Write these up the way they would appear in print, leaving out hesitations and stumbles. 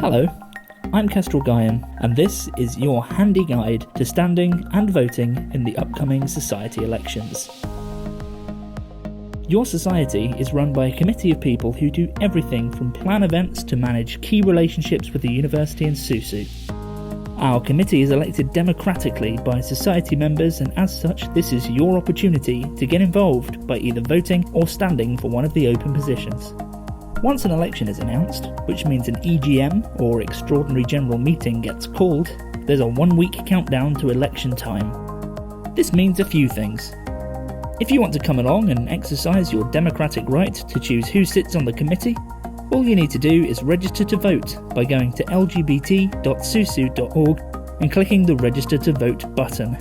Hello, I'm Kestrel Guyan, and this is your handy guide to standing and voting in the upcoming society elections. Your society is run by a committee of people who do everything from plan events to manage key relationships with the university and SUSU. Our committee is elected democratically by society members, and as such this is your opportunity to get involved by either voting or standing for one of the open positions. Once an election is announced, which means an EGM or Extraordinary General Meeting gets called, there's a 1-week countdown to election time. This means a few things. If you want to come along and exercise your democratic right to choose who sits on the committee, all you need to do is register to vote by going to lgbt.susu.org and clicking the Register to Vote button.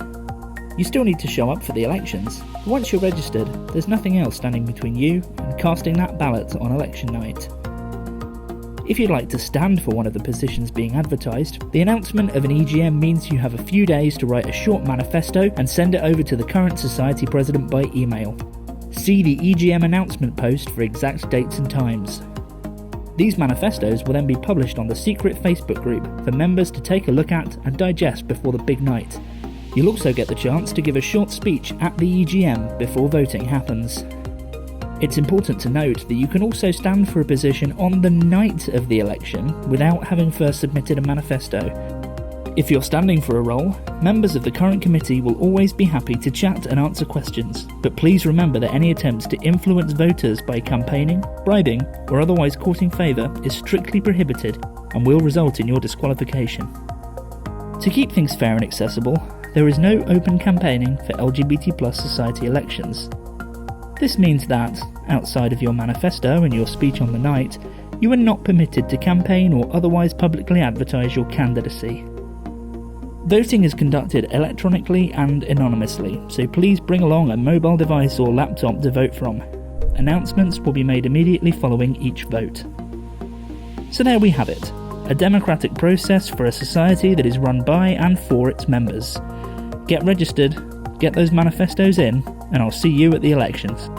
You still need to show up for the elections. Once you're registered, there's nothing else standing between you and casting that ballot on election night. If you'd like to stand for one of the positions being advertised, the announcement of an EGM means you have a few days to write a short manifesto and send it over to the current society president by email. See the EGM announcement post for exact dates and times. These manifestos will then be published on the secret Facebook group for members to take a look at and digest before the big night. You'll also get the chance to give a short speech at the EGM before voting happens. It's important to note that you can also stand for a position on the night of the election without having first submitted a manifesto. If you're standing for a role, members of the current committee will always be happy to chat and answer questions, but please remember that any attempts to influence voters by campaigning, bribing, or otherwise courting favour is strictly prohibited and will result in your disqualification. To keep things fair and accessible, there is no open campaigning for LGBT+ society elections. This means that, outside of your manifesto and your speech on the night, you are not permitted to campaign or otherwise publicly advertise your candidacy. Voting is conducted electronically and anonymously, so please bring along a mobile device or laptop to vote from. Announcements will be made immediately following each vote. So there we have it, a democratic process for a society that is run by and for its members. Get registered, get those manifestos in, and I'll see you at the elections.